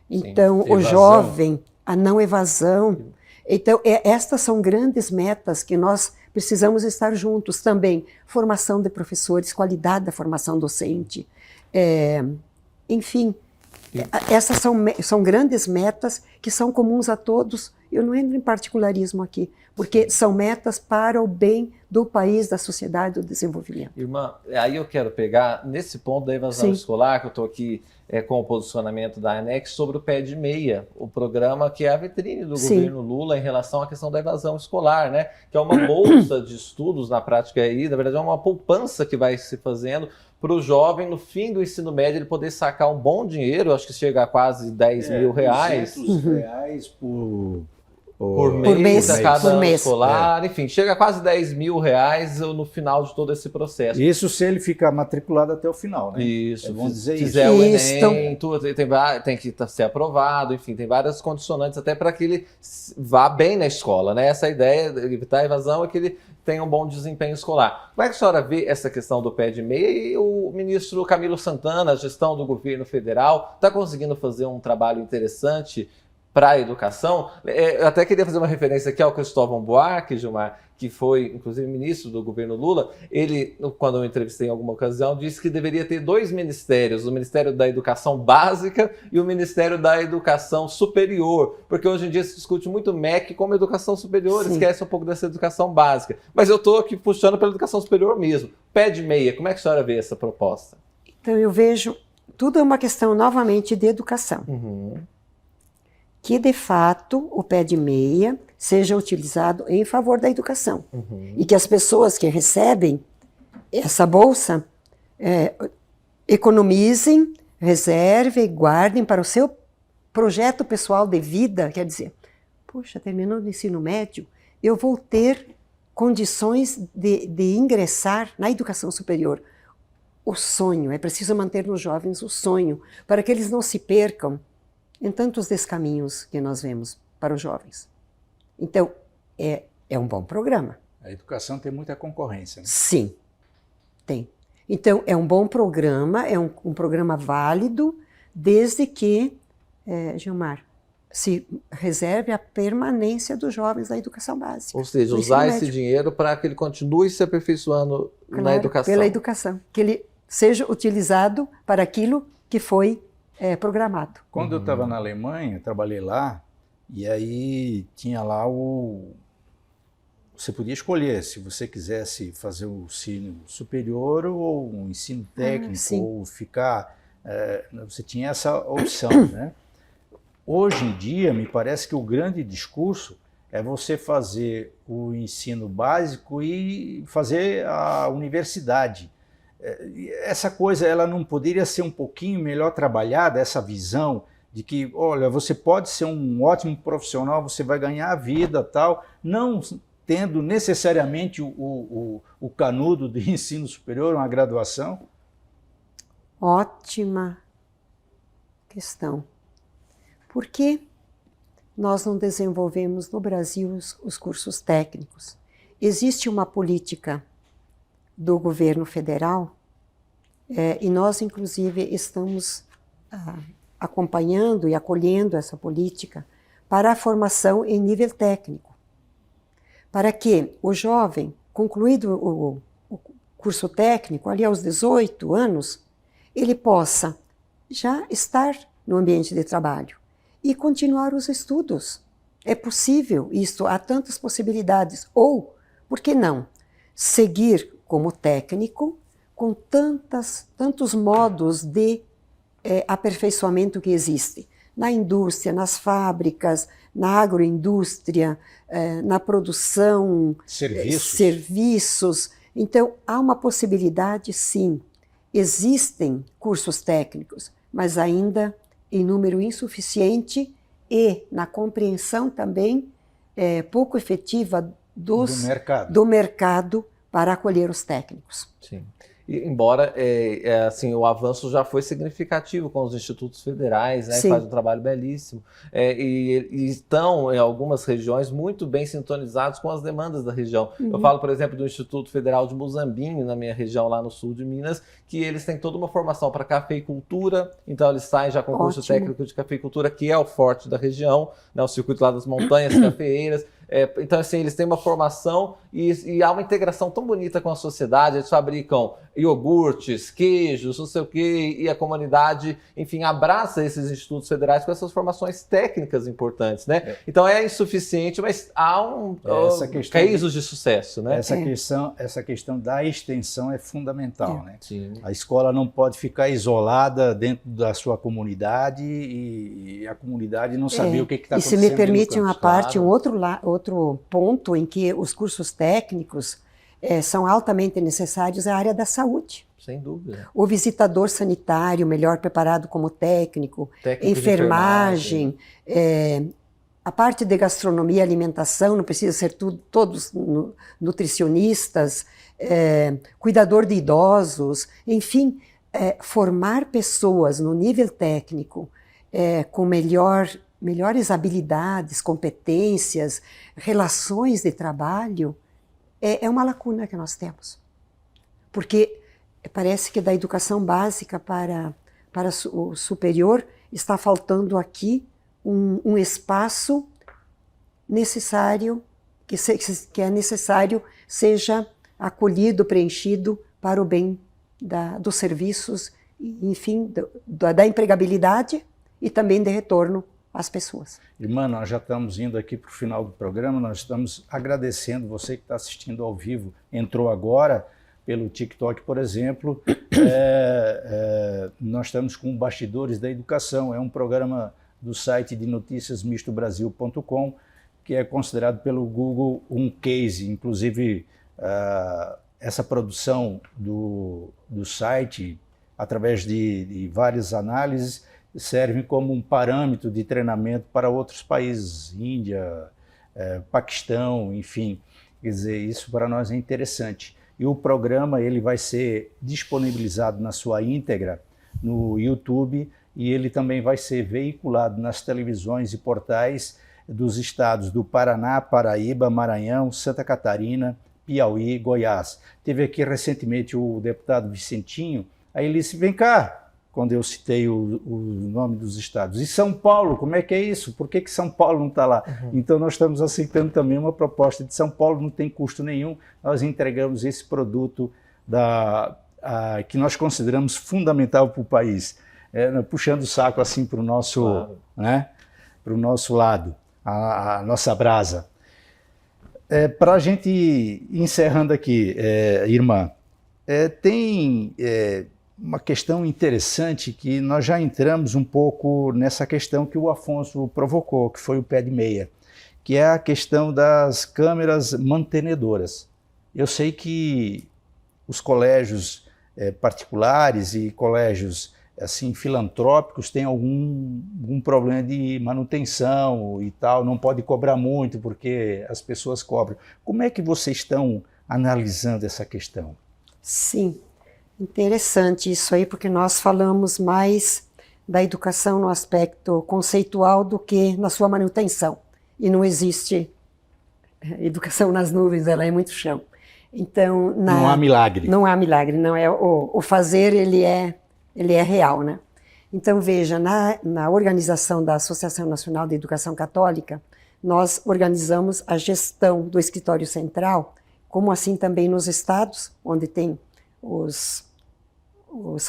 Então, Sim, o jovem, a não evasão. Então, estas são grandes metas que nós precisamos estar juntos também. Formação de professores, qualidade da formação docente. Enfim, essas são grandes metas que são comuns a todos. Eu não entro em particularismo aqui, porque são metas para o bem do país, da sociedade, do desenvolvimento. Irmã, aí eu quero pegar nesse ponto da evasão escolar, que eu estou aqui com o posicionamento da ANEC sobre o Pé de Meia, o programa que é a vitrine do governo Lula em relação à questão da evasão escolar, né? Que é uma bolsa de estudos na prática aí, na verdade é uma poupança que vai se fazendo para o jovem, no fim do ensino médio, ele poder sacar um bom dinheiro, acho que chega a quase 10 mil reais. R$200 Por mês a cada ano mês. escolar, enfim, chega a quase 10 mil reais no final de todo esse processo. Isso se ele ficar matriculado até o final, né? Isso, Vamos dizer isso. fizer o Isso. Enem, tem que ser aprovado, enfim, tem várias condicionantes até para que ele vá bem na escola, né? Essa ideia de evitar a evasão é que ele tenha um bom desempenho escolar. Como é que a senhora vê essa questão do pé de meia e o ministro Camilo Santana, a gestão do governo federal, está conseguindo fazer um trabalho interessante para a educação? Eu até queria fazer uma referência aqui ao Cristóvão Buarque, Gilmar, que foi, inclusive, ministro do governo Lula. Ele, quando eu entrevistei em alguma ocasião, disse que deveria ter 2 ministérios, o Ministério da Educação Básica e o Ministério da Educação Superior, porque hoje em dia se discute muito MEC como educação superior, Sim. esquece um pouco dessa educação básica. Mas eu estou aqui puxando pela educação superior mesmo. Pé de meia, como é que a senhora vê essa proposta? Então, eu vejo, tudo é uma questão, novamente, de educação. Que, de fato, o pé de meia seja utilizado em favor da educação. E que as pessoas que recebem essa bolsa economizem, reservem, guardem para o seu projeto pessoal de vida. Quer dizer, poxa, terminando o ensino médio, eu vou ter condições de ingressar na educação superior. O sonho, é preciso manter nos jovens o sonho, para que eles não se percam em tantos descaminhos que nós vemos para os jovens. Então, é um bom programa. A educação tem muita concorrência, né? Sim, tem. Então, é um bom programa, é um programa válido, desde que, Gilmar, se reserve a permanência dos jovens na educação básica. Ou seja, usar esse dinheiro para que ele continue se aperfeiçoando na educação. Pela educação. Que ele seja utilizado para aquilo que foi programado. Quando eu estava na Alemanha, trabalhei lá, e aí tinha lá você podia escolher se você quisesse fazer o ensino superior ou um ensino técnico, ou ficar... você tinha essa opção, né? Hoje em dia, me parece que o grande discurso é você fazer o ensino básico e fazer a universidade. Essa coisa, ela não poderia ser um pouquinho melhor trabalhada, essa visão de que, olha, você pode ser um ótimo profissional, você vai ganhar a vida, tal, não tendo necessariamente o canudo de ensino superior, uma graduação? Ótima questão. Por que nós não desenvolvemos no Brasil os cursos técnicos? Existe uma política do governo federal, e nós, inclusive, estamos acompanhando e acolhendo essa política para a formação em nível técnico, para que o jovem, concluído o curso técnico, ali aos 18 anos, ele possa já estar no ambiente de trabalho e continuar os estudos. É possível isso, há tantas possibilidades. Ou, por que não, seguir como técnico com tantos modos de aperfeiçoamento que existem na indústria, nas fábricas, na agroindústria, na produção, serviços. Então, há uma possibilidade, sim. Existem cursos técnicos, mas ainda em número insuficiente e na compreensão também pouco efetiva do mercado para acolher os técnicos. Sim. E, embora assim, o avanço já foi significativo com os institutos federais, né, que faz um trabalho belíssimo, e estão em algumas regiões muito bem sintonizados com as demandas da região. Eu falo, por exemplo, do Instituto Federal de Muzambinho, na minha região lá no sul de Minas, que eles têm toda uma formação para cafeicultura, então eles saem já com o curso técnico de cafeicultura, que é o forte da região, né, o circuito lá das montanhas cafeeiras. Então, assim, eles têm uma formação e há uma integração tão bonita com a sociedade. Eles fabricam iogurtes, queijos, não sei o quê, e a comunidade, enfim, abraça esses institutos federais com essas formações técnicas importantes, né? Então, é insuficiente, mas há casos de sucesso, né? Essa questão da extensão é fundamental, né? Sim. A escola não pode ficar isolada dentro da sua comunidade e a comunidade não saber o que está acontecendo. E se me permite uma parte, um outro ponto em que os cursos técnicos são altamente necessários é a área da saúde. Sem dúvida. O visitador sanitário, melhor preparado como técnico Técnico de enfermagem, a parte de gastronomia e alimentação, não precisa ser todos nutricionistas, cuidador de idosos, enfim, formar pessoas no nível técnico com melhores habilidades, competências, relações de trabalho, é uma lacuna que nós temos. Porque parece que da educação básica para o superior está faltando aqui um espaço necessário, que é necessário seja acolhido, preenchido para o bem dos serviços, enfim, da empregabilidade e também de retorno às pessoas. Irmã, nós já estamos indo aqui para o final do programa, nós estamos agradecendo você que está assistindo ao vivo, entrou agora pelo TikTok, por exemplo, nós estamos com Bastidores da Educação, é um programa do site de noticiasmistobrasil.com, que é considerado pelo Google um case, inclusive essa produção do site, através de várias análises, serve como um parâmetro de treinamento para outros países, Índia, Paquistão, enfim. Quer dizer, isso para nós é interessante. E o programa ele vai ser disponibilizado na sua íntegra no YouTube e ele também vai ser veiculado nas televisões e portais dos estados do Paraná, Paraíba, Maranhão, Santa Catarina, Piauí e Goiás. Teve aqui recentemente o deputado Vicentinho, aí ele disse, vem cá, quando eu citei o nome dos estados. E São Paulo, como é que é isso? Por que São Paulo não está lá? Então nós estamos aceitando também uma proposta de São Paulo, não tem custo nenhum, nós entregamos esse produto que nós consideramos fundamental para o país, puxando o saco assim para o nosso, claro, né, para o nosso lado, a nossa brasa. Para a gente ir encerrando aqui, irmã, tem uma questão interessante que nós já entramos um pouco nessa questão que o Afonso provocou, que foi o pé de meia, que é a questão das câmeras mantenedoras. Eu sei que os colégios particulares e colégios assim filantrópicos têm algum problema de manutenção e tal, não pode cobrar muito porque as pessoas cobram. Como é que vocês estão analisando essa questão? Sim, interessante isso aí, porque nós falamos mais da educação no aspecto conceitual do que na sua manutenção. E não existe educação nas nuvens, ela é muito chão. Então, não há milagre. Não há milagre, não é. O fazer, ele é real, né? Então, veja, na organização da Associação Nacional de Educação Católica, nós organizamos a gestão do escritório central, como assim também nos estados, onde tem os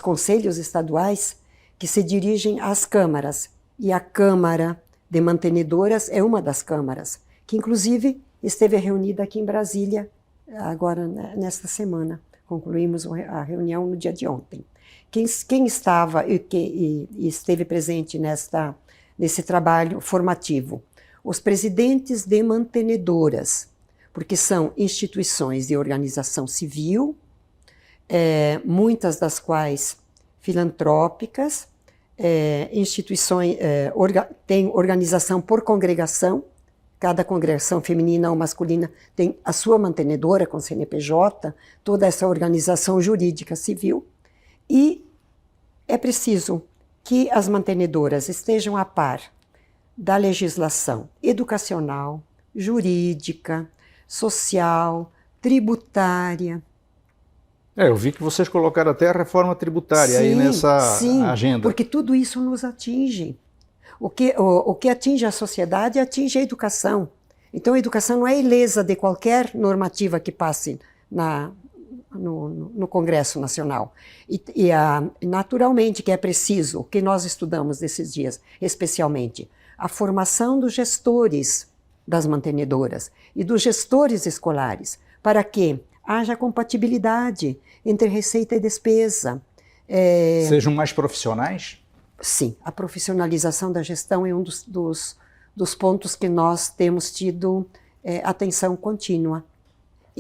conselhos estaduais, que se dirigem às câmaras. E a Câmara de Mantenedoras é uma das câmaras, que inclusive esteve reunida aqui em Brasília, agora nesta semana. Concluímos a reunião no dia de ontem. Quem estava e esteve presente nesse trabalho formativo? Os presidentes de mantenedoras, porque são instituições de organização civil, muitas das quais filantrópicas, instituições, tem organização por congregação, cada congregação feminina ou masculina tem a sua mantenedora com CNPJ, toda essa organização jurídica civil, e é preciso que as mantenedoras estejam a par da legislação educacional, jurídica, social, tributária. Eu vi que vocês colocaram até a reforma tributária aí nessa agenda. Porque tudo isso nos atinge. O que atinge a sociedade atinge a educação. Então a educação não é ilesa de qualquer normativa que passe no Congresso Nacional. Naturalmente que é preciso, o que nós estudamos nesses dias, especialmente, a formação dos gestores das mantenedoras e dos gestores escolares, para que haja compatibilidade entre receita e despesa. Sejam mais profissionais? Sim, a profissionalização da gestão é um dos pontos que nós temos tido atenção contínua.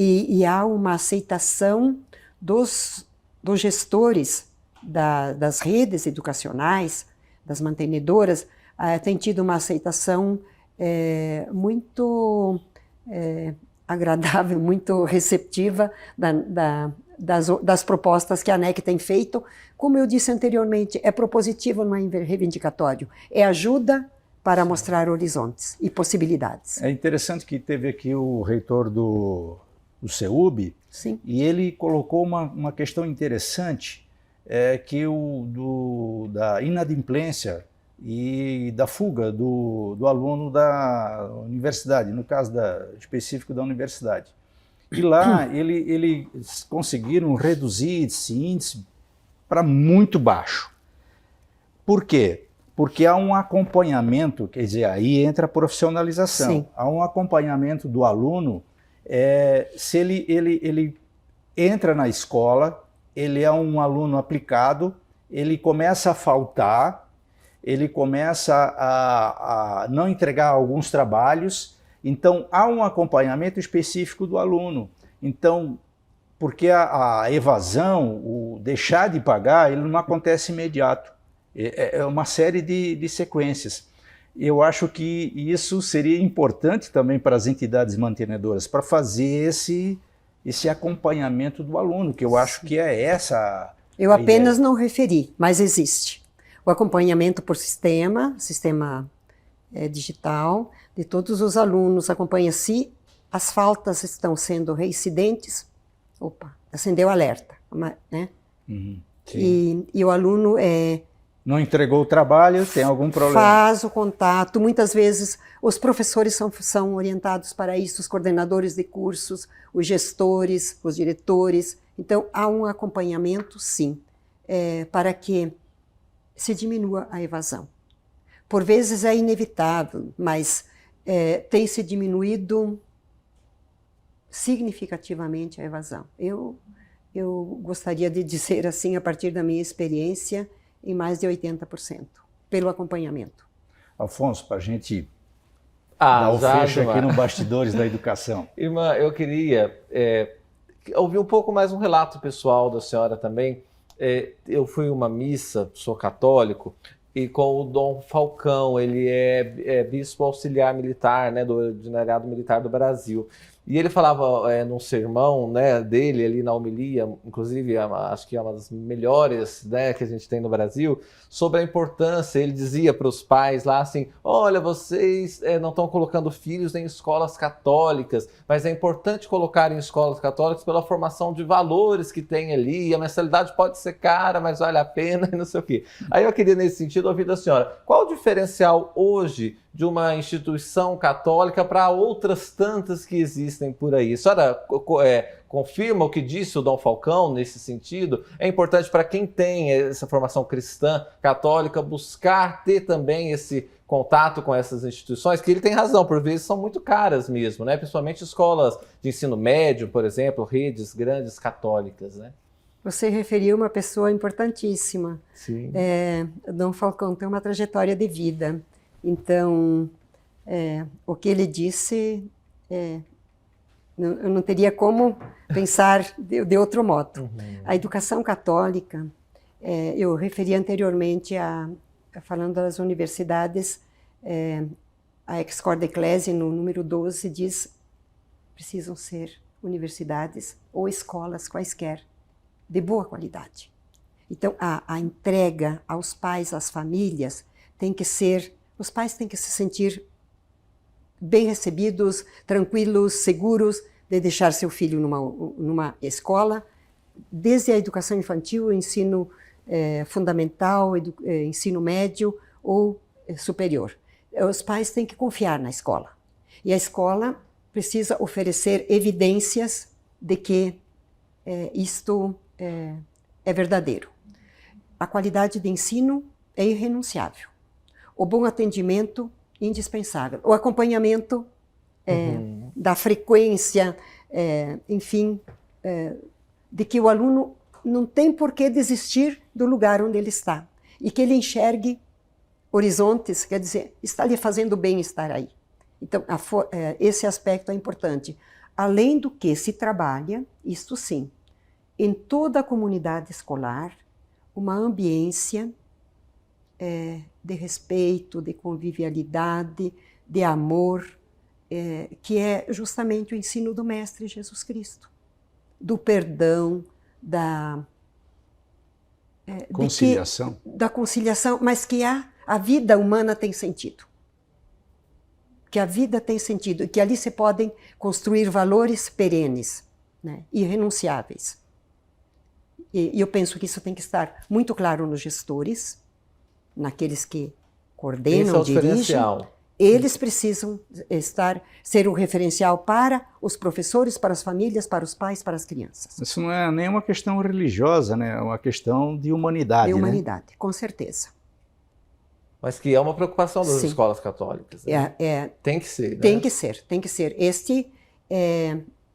e há uma aceitação dos gestores das redes educacionais, das mantenedoras, tem tido uma aceitação muito agradável, muito receptiva das propostas que a ANEC tem feito. Como eu disse anteriormente, é propositivo, não é reivindicatório, é ajuda para mostrar horizontes e possibilidades. É interessante que teve aqui o reitor do CEUB, Sim. E ele colocou uma questão interessante, que da inadimplência e da fuga do aluno da universidade, no caso específico da universidade. E lá eles conseguiram reduzir esse índice para muito baixo. Por quê? Porque há um acompanhamento, quer dizer, aí entra a profissionalização. Sim. Há um acompanhamento do aluno, se ele entra na escola, ele é um aluno aplicado, ele começa a faltar, ele começa a não entregar alguns trabalhos, então há um acompanhamento específico do aluno. Então, porque a evasão, o deixar de pagar, ele não acontece imediato. É uma série de sequências. Eu acho que isso seria importante também para as entidades mantenedoras, para fazer esse acompanhamento do aluno, que eu acho que é essa. Eu apenas não referi, mas existe. O acompanhamento por sistema digital, de todos os alunos, acompanha se as faltas estão sendo reincidentes. Opa, acendeu alerta, né? Uhum, e o aluno não entregou o trabalho, tem algum problema. Faz o contato, muitas vezes os professores são orientados para isso, os coordenadores de cursos, os gestores, os diretores. Então, há um acompanhamento, sim, para que se diminua a evasão. Por vezes é inevitável, mas tem se diminuído significativamente a evasão. Eu gostaria de dizer assim, a partir da minha experiência, em mais de 80%, pelo acompanhamento. Alfonso, para a gente dar o fecho aqui no Bastidores da Educação. Irmã, eu queria ouvir um pouco mais um relato pessoal da senhora também. Eu fui a uma missa, sou católico, e com o Dom Falcão, ele é bispo auxiliar militar, né, do Ordinariado Militar do Brasil. E ele falava num sermão, né, dele ali na homilia, inclusive acho que é uma das melhores, né, que a gente tem no Brasil, sobre a importância. Ele dizia para os pais lá assim: olha, vocês não estão colocando filhos em escolas católicas, mas é importante colocar em escolas católicas pela formação de valores que tem ali, a mensalidade pode ser cara, mas vale a pena e não sei o quê. Aí eu queria nesse sentido ouvir da senhora, qual o diferencial hoje de uma instituição católica para outras tantas que existem por aí? A senhora confirma o que disse o Dom Falcão nesse sentido? É importante para quem tem essa formação cristã, católica, buscar ter também esse contato com essas instituições, que ele tem razão, por vezes são muito caras mesmo, né? Principalmente escolas de ensino médio, por exemplo, redes grandes católicas, né? Você referiu uma pessoa importantíssima. Sim. Dom Falcão tem uma trajetória de vida. Então, o que ele disse, eu não teria como pensar de outro modo. Uhum. A educação católica, eu referi anteriormente, falando das universidades, a Ex Corde Ecclesiae, no número 12, diz: precisam ser universidades ou escolas quaisquer, de boa qualidade. Então, a entrega aos pais, às famílias, tem que ser... Os pais têm que se sentir bem recebidos, tranquilos, seguros de deixar seu filho numa escola, desde a educação infantil, o ensino fundamental, ensino médio ou superior. Os pais têm que confiar na escola. E a escola precisa oferecer evidências de que isto é verdadeiro. A qualidade de ensino é irrenunciável. O bom atendimento, indispensável. O acompanhamento da frequência, enfim, de que o aluno não tem por que desistir do lugar onde ele está. E que ele enxergue horizontes, quer dizer, está lhe fazendo bem estar aí. Então, esse aspecto é importante. além do que se trabalha, isto sim, em toda a comunidade escolar, uma ambiência de respeito, de convivialidade, de amor, que é justamente o ensino do Mestre Jesus Cristo, do perdão, da conciliação. Da conciliação, mas que a vida humana tem sentido. Que a vida tem sentido e que ali se podem construir valores perenes, né, irrenunciáveis. E eu penso que isso tem que estar muito claro nos gestores, naqueles que coordenam, dirigem. Eles precisam ser um referencial para os professores, para as famílias, para os pais, para as crianças. Isso não é nem uma questão religiosa, né? É uma questão de humanidade. De humanidade, né? Com certeza. Mas que é uma preocupação das Sim. escolas católicas. Né? Tem que ser. Né? Tem que ser, tem que ser.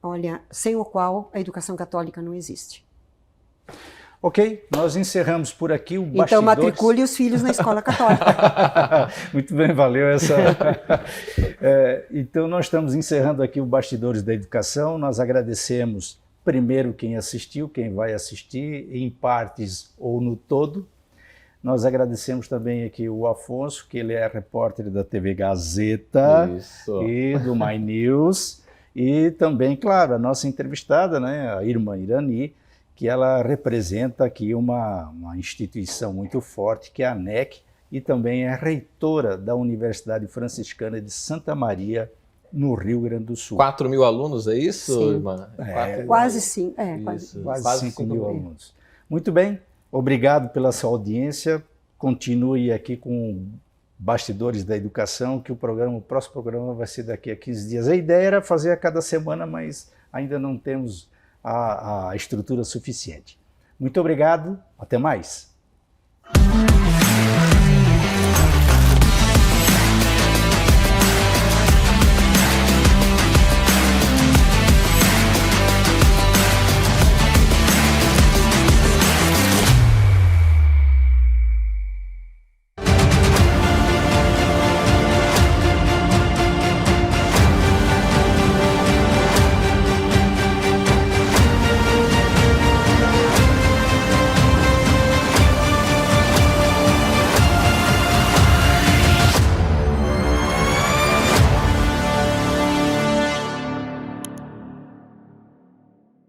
Olha, sem o qual a educação católica não existe. Ok, nós encerramos por aqui o Bastidores. Então matricule os filhos na escola católica. Muito bem, valeu essa. Então nós estamos encerrando aqui o Bastidores da Educação. Nós agradecemos primeiro quem assistiu, quem vai assistir, em partes ou no todo. Nós agradecemos também aqui o Afonso, que ele é repórter da TV Gazeta e do My News. E também, claro, a nossa entrevistada, né, a irmã Irani, que ela representa aqui uma instituição muito forte, que é a ANEC, e também é reitora da Universidade Franciscana de Santa Maria, no Rio Grande do Sul. 4.000 alunos, é isso, Sim. irmã? Quase sim. Quase 5 mil alunos. Muito bem, obrigado pela sua audiência. Continue aqui com Bastidores da Educação, que o próximo programa vai ser daqui a 15 dias. A ideia era fazer a cada semana, mas ainda não temos a estrutura suficiente. Muito obrigado, até mais.